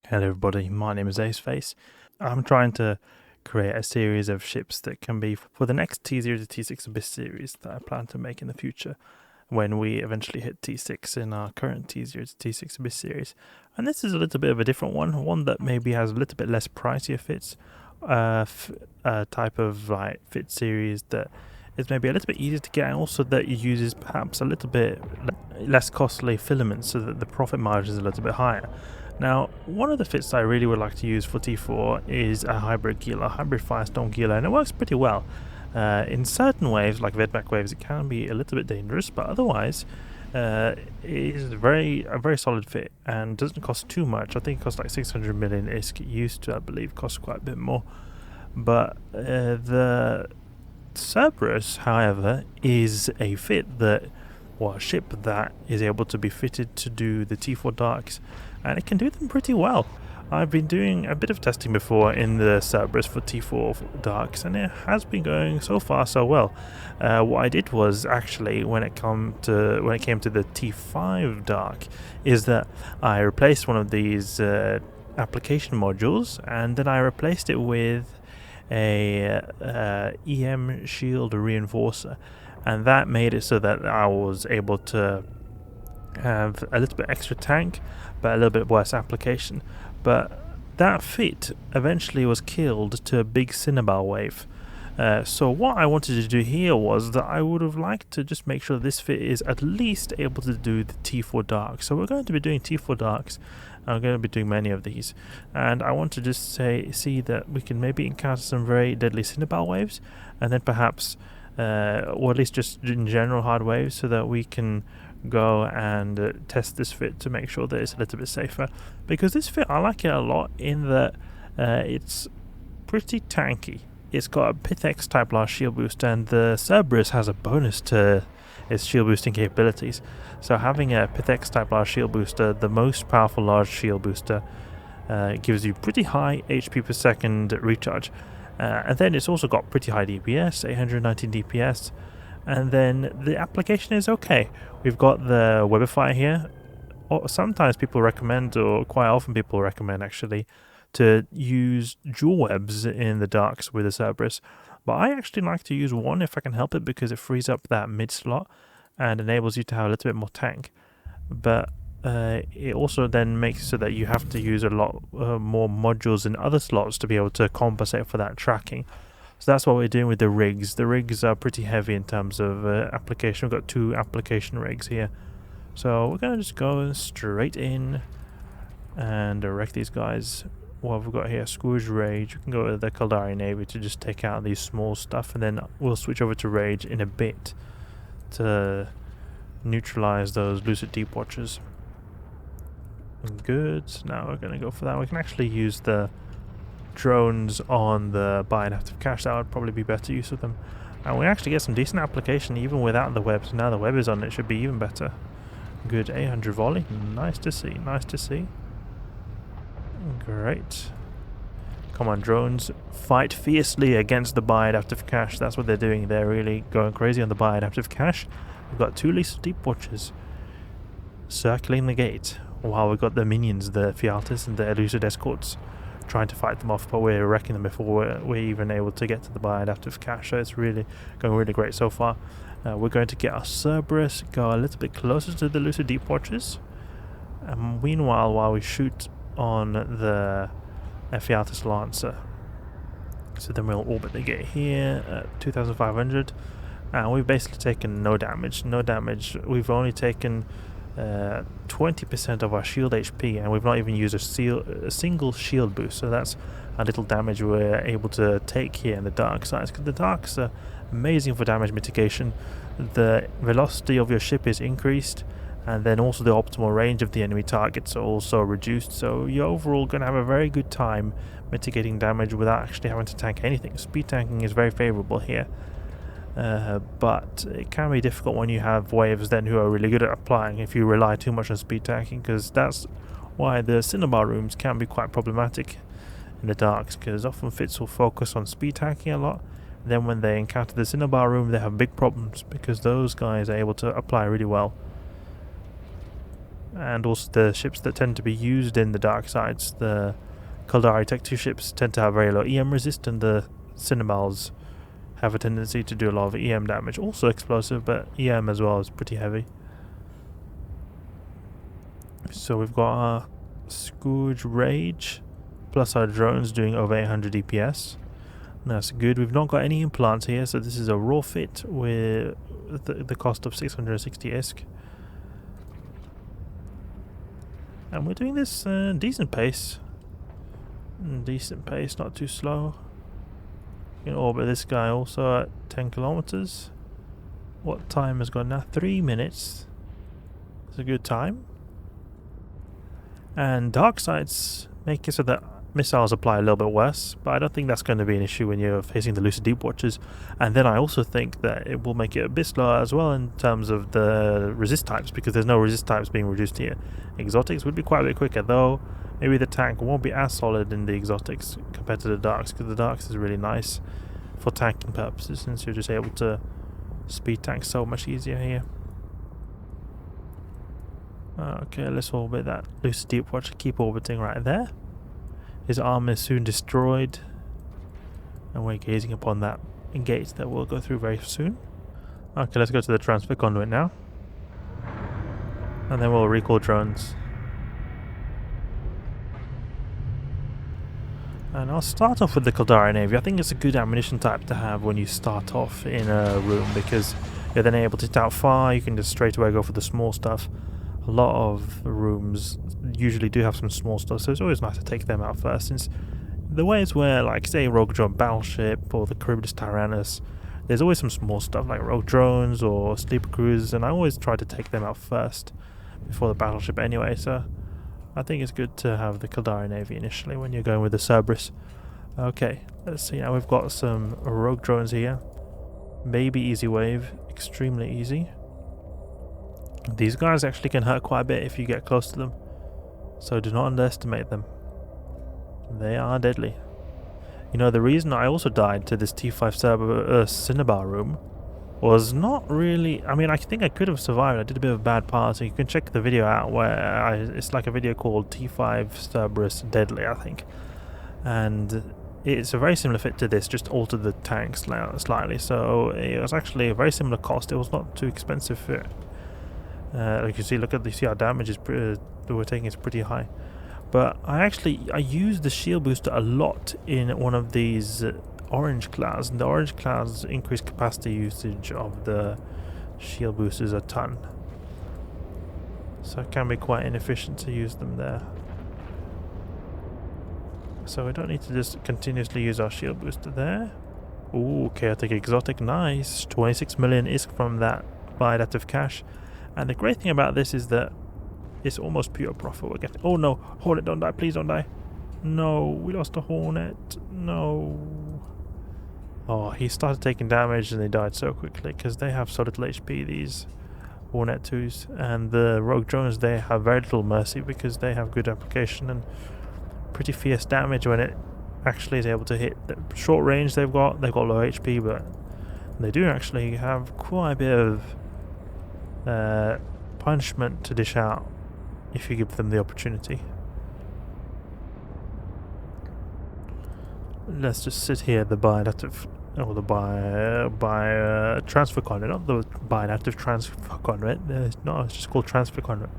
Hello everybody, my name is Aceface. I'm trying to create a series of ships that can be for the next T0 to T6 Abyss series that I plan to make in the future when we eventually hit T6 in our current T0 to T6 Abyss series. And this is a little bit of a different one that maybe has a little bit less pricier fits, type of like fit series that is maybe a little bit easier to get, and also that uses perhaps a little bit less costly filaments so that the profit margin is a little bit higher. Now, one of the fits I really would like to use for T4 is a hybrid Gila, a hybrid Firestorm Gila, and it works pretty well. In certain waves, like Vedmak waves, it can be a little bit dangerous, but otherwise, it is a very solid fit and doesn't cost too much. I think it costs like 600 million. It used to, I believe, cost quite a bit more. But the Cerberus, however, is a fit that, or a ship that is able to be fitted to do the T4 Darks, and it can do them pretty well. I've been doing a bit of testing before in the Cerberus for T4 Darks, and it has been going so far so well. What I did was actually, when it came to the T5 Dark, is that I replaced one of these application modules, and then I replaced it with a EM shield reinforcer, and that made it so that I was able to have a little bit extra tank but a little bit worse application. But that fit eventually was killed to a big Cinnabar wave. So what I wanted to do here was that I would have liked to just make sure this fit is at least able to do the T4 Darks. So we're going to be doing T4 Darks. I'm going to be doing many of these, and I want to just see that we can maybe encounter some very deadly Cinnabar waves, and then perhaps or at least just in general hard waves, so that we can go and test this fit to make sure that it's a little bit safer. Because this fit, I like it a lot in that it's pretty tanky. It's got a Pithx type large shield booster, and the Cerberus has a bonus to its shield boosting capabilities. So having a Pithx type large shield booster, the most powerful large shield booster, gives you pretty high HP per second recharge. And then it's also got pretty high DPS, 819 DPS, and then the application is okay. We've got the Webifier here. Sometimes people recommend, or quite often people recommend actually, to use dual webs in the Darks with the Cerberus. But I actually like to use one if I can help it, because it frees up that mid slot and enables you to have a little bit more tank. But it also then makes so that you have to use a lot more modules in other slots to be able to compensate for that tracking. So that's what we're doing with the rigs. The rigs are pretty heavy in terms of application. We've got 2 application rigs here. So we're going to just go straight in and wreck these guys. What have we got here? Scourge, Rage. We can go with the Caldari Navy to just take out these small stuff, and then we'll switch over to Rage in a bit to neutralize those Lucid Deep Watchers. Good. Now we're going to go for that. We can actually use the drones on the buy and active cache. That would probably be better use of them, and we actually get some decent application even without the webs. Now the web is on, it should be even better. Good. 800 volley. Nice to see. Nice to see. Great. Come on, drones, fight fiercely against the buy adaptive cache. That's what they're doing. They're really going crazy on the buy adaptive cache. We've got 2 Lucid Deep Watchers circling the gate, while we've got the minions, the Fialtis and the Lucid Escorts, trying to fight them off, but we're wrecking them before we're even able to get to the buy adaptive cache. So it's really going really great so far. We're going to get our Cerberus, go a little bit closer to the Lucid Deep Watchers, and meanwhile, while we shoot on the Fialtis Lancer. So then we'll orbit the gate here at 2,500, and we've basically taken no damage. We've only taken 20% of our shield HP, and we've not even used a single shield boost. So that's a little damage we're able to take here in the dark sides, because the darks are amazing for damage mitigation. The velocity of your ship is increased, and then also the optimal range of the enemy targets are also reduced, so you're overall going to have a very good time mitigating damage without actually having to tank anything. Speed tanking is very favourable here, but it can be difficult when you have waves then who are really good at applying if you rely too much on speed tanking, because that's why the Cinnabar rooms can be quite problematic in the Darks, because often fits will focus on speed tanking a lot. Then when they encounter the Cinnabar room, they have big problems, because those guys are able to apply really well. and also the ships that tend to be used in the dark sides, the Caldari Tech 2 ships tend to have very low EM resist, and the Cinemals have a tendency to do a lot of EM damage. Also explosive, but EM as well is pretty heavy. So we've got our Scourge Rage, plus our drones doing over 800 DPS. That's good. We've not got any implants here, so this is a raw fit with the cost of 660 ISK. And we're doing this decent pace. Decent pace, not too slow. You can orbit this guy also at 10 kilometers. What time has gone now? 3 minutes. It's a good time. And dark sides make it so that missiles apply a little bit worse, but I don't think that's going to be an issue when you're facing the Lucid Deep Watchers. And then I also think that it will make it a bit slower as well in terms of the resist types, because there's no resist types being reduced here. Exotics would be quite a bit quicker, though maybe the tank won't be as solid in the exotics compared to the darks, because the darks is really nice for tanking purposes, since you're just able to speed tank so much easier here. Okay, let's orbit that Lucid Deep Watcher. Keep orbiting right there. His arm is soon destroyed, and we're gazing upon that gate that we'll go through very soon. Okay, let's go to the transfer conduit now, and then we'll recall drones. And I'll start off with the Caldari Navy. I think it's a good ammunition type to have when you start off in a room, because you're then able to hit out far. You can just straight away go for the small stuff. A lot of rooms usually do have some small stuff, so it's always nice to take them out first, since the ways where, like, say, Rogue Drone Battleship or the Charybdis Tyrannus, there's always some small stuff like Rogue Drones or Sleeper Cruisers, and I always try to take them out first before the battleship anyway, so I think it's good to have the Caldari Navy initially when you're going with the Cerberus. Okay, let's see, now we've got some Rogue Drones here. Maybe easy wave, extremely easy. These guys actually can hurt quite a bit if you get close to them, so do not underestimate them. They are deadly. You know, the reason I also died to this T5 Cinnabar room was not really... I mean, I think I could have survived. I did a bit of a bad part, so you can check the video out where it's like a video called T5 Cerberus Deadly, I think. And it's a very similar fit to this, just altered the tank slightly, so it was actually a very similar cost. It was not too expensive for it. Like you see, see our damage is we're taking is pretty high. But I used the shield booster a lot in one of these orange clouds, and the orange clouds increase capacity usage of the shield boosters a ton. So it can be quite inefficient to use them there. So we don't need to just continuously use our shield booster there. Ooh, chaotic exotic, nice. 26 million ISK from that bioadaptive cache. And the great thing about this is that it's almost pure profit we're getting. Oh no, Hornet, don't die, please don't die. No, we lost a Hornet. No. Oh, he started taking damage and they died so quickly because they have so little HP, these Hornet 2s. And the Rogue Drones, they have very little mercy because they have good application and pretty fierce damage when it actually is able to hit. The short range they've got low HP, but they do actually have quite a bit of punishment to dish out if you give them the opportunity. Let's just sit here, the bioadaptive, or the transfer conduit, not the bioadaptive transfer conduit. No, it's just called transfer conduit.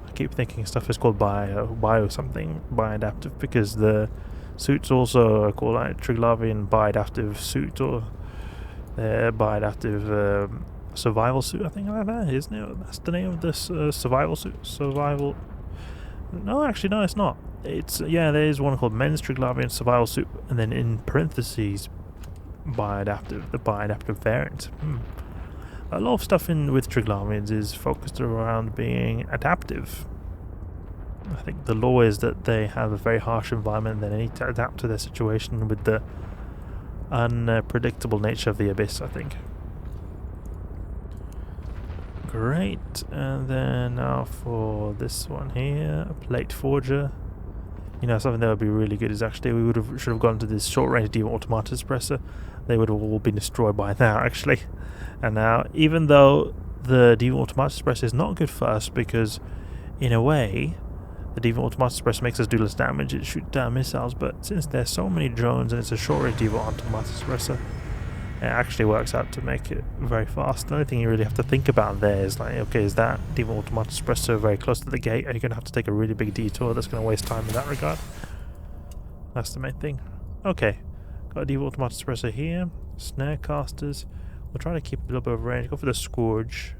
I keep thinking stuff is called bio something, bioadaptive, because the suits also are called like Triglavian bioadaptive suit, or bioadaptive survival suit, I think, like that, isn't it? That's the name of this survival suit. Survival. No, actually, no, it's not. It's yeah, there is one called Men's Triglavian Survival Suit, and then in parentheses, bioadaptive, the bioadaptive variant. A lot of stuff with Triglavians is focused around being adaptive. I think the law is that they have a very harsh environment and they need to adapt to their situation with the unpredictable nature of the abyss, I think. Great, and then now for this one here, a plate forger. You know, something that would be really good is actually we should have gone to this short range Demon Automata suppressor. They would have all been destroyed by now, actually. And now, even though the Demon Automata suppressor is not good for us because in a way, the default automatic suppressor makes us do less damage. It shoots down missiles, but since there's so many drones and it's a short-range default automatic suppressor, it actually works out to make it very fast. The only thing you really have to think about there is like, okay, is that default automatic suppressor very close to the gate? Are you going to have to take a really big detour that's going to waste time in that regard? That's the main thing. Okay, got a default automatic suppressor here. Snare casters. We'll try to keep a little bit of range. Go for the Scourge.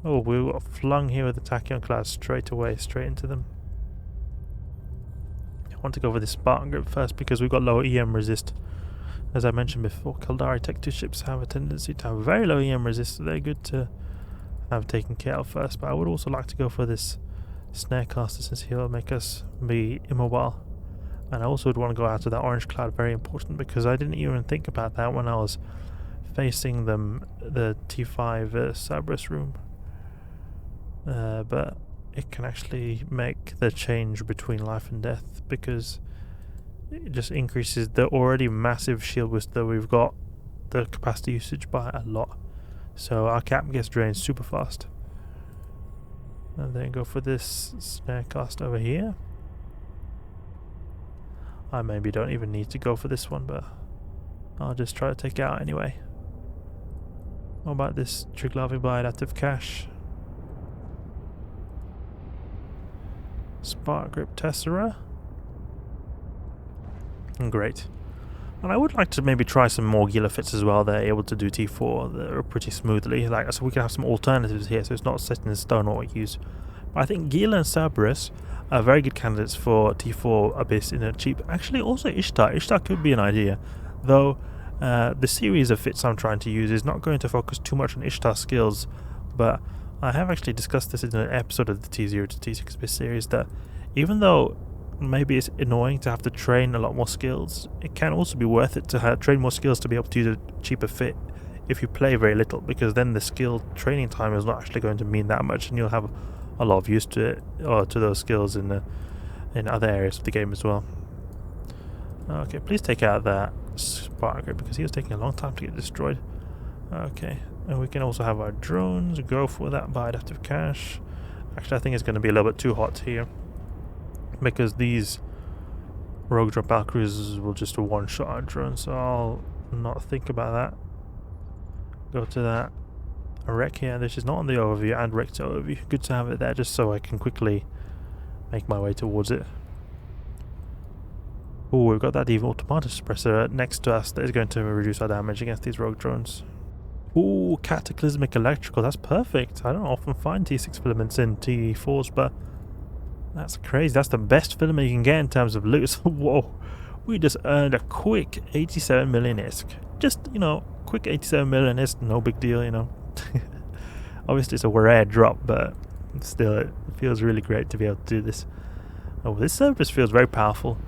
Oh, we got flung here with the Tachyon Cloud straight away, straight into them. I want to go for this Spartan Grip first because we've got low EM resist. As I mentioned before, Caldari Tech 2 ships have a tendency to have very low EM resist, so they're good to have taken care of first. But I would also like to go for this Snare Caster since he'll make us be immobile. And I also would want to go out to that Orange Cloud, very important, because I didn't even think about that when I was facing them, the T5 Cerberus room. But it can actually make the change between life and death, because it just increases the already massive shield boost that we've got, the capacity usage by a lot. So our cap gets drained super fast. And then go for this Snare Cast over here. I maybe don't even need to go for this one, but I'll just try to take it out anyway. What about this Triglavi Blade active cache? Spark Grip Tessera. Great. And I would like to maybe try some more Gila fits as well. They're able to do T4 that are pretty smoothly. Like, so we can have some alternatives here, so it's not set in stone what we use. But I think Gila and Cerberus are very good candidates for T4 Abyss in a cheap. Actually, also Ishtar. Ishtar could be an idea, though. The series of fits I'm trying to use is not going to focus too much on Ishtar skills, but I have actually discussed this in an episode of the T0 to T6 Abyss series, that even though maybe it's annoying to have to train a lot more skills, it can also be worth it to train more skills to be able to use a cheaper fit if you play very little, because then the skill training time is not actually going to mean that much, and you'll have a lot of use to it, or to those skills in other areas of the game as well. Okay, please take out that Spartan Grip because he was taking a long time to get destroyed. Okay, and we can also have our drones go for that bite active cache. Actually, I think it's going to be a little bit too hot here, because these rogue drop battle cruisers will just one-shot our drones, so I'll not think about that. Go to that wreck here. This is not on the overview, and wreck to overview. Good to have it there just so I can quickly make my way towards it. Oh, we've got that default automatic suppressor next to us that is going to reduce our damage against these rogue drones. Ooh, cataclysmic electrical, that's perfect. I don't often find T6 filaments in T4s, but that's crazy. That's the best filament you can get in terms of loot. Whoa, we just earned a quick 87 million ISK. Just, you know, quick 87 million ISK, no big deal, you know. Obviously it's a rare drop, but still it feels really great to be able to do this. Oh, this service feels very powerful.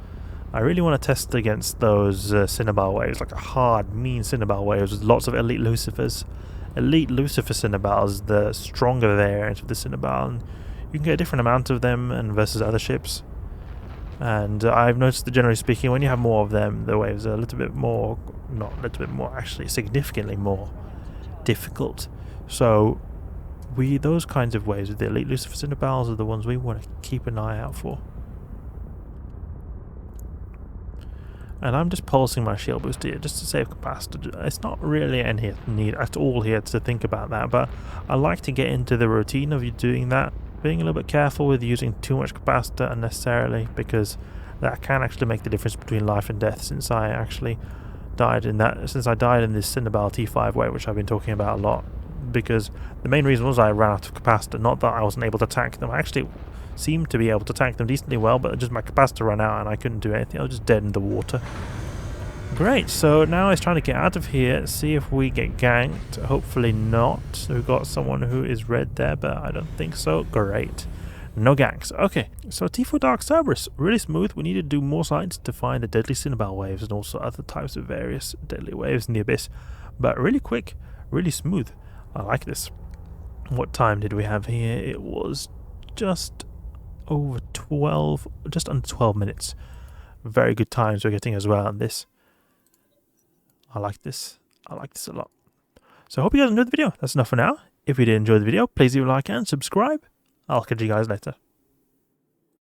I really want to test against those Cinnabal waves, like a hard, mean Cinnabal waves with lots of elite Lucifers. Elite Lucifer Cinnabals, the stronger variant of the Cinnabal, and you can get a different amount of them and versus other ships. And I've noticed that generally speaking, when you have more of them, the waves are a little bit more, not a little bit more, actually significantly more difficult. So those kinds of waves with the elite Lucifer Cinnabals are the ones we want to keep an eye out for. And I'm just pulsing my shield boost here just to save capacity. It's not really any need at all here to think about that, but I like to get into the routine of you doing that, being a little bit careful with using too much capacitor unnecessarily, because that can actually make the difference between life and death. Since I actually died in that, since I died in this Cinnabal T5 wave, which I've been talking about a lot, because the main reason was I ran out of capacitor, not that I wasn't able to tank them. I actually seemed to be able to tank them decently well, but just my capacitor ran out and I couldn't do anything. I was just dead in the water. Great, so now it's trying to get out of here, see if we get ganked. Hopefully not. So we've got someone who is red there, but I don't think so. Great. No ganks. Okay, so T4 Dark Cerberus, really smooth. We need to do more sites to find the deadly Cinnabal waves and also other types of various deadly waves in the Abyss. But really quick, really smooth. I like this. What time did we have here? It was just over 12, just under 12 minutes. Very good times we're getting as well on this. I like this. I like this a lot. So I hope you guys enjoyed the video. That's enough for now. If you did enjoy the video, please leave a like and subscribe. I'll catch you guys later.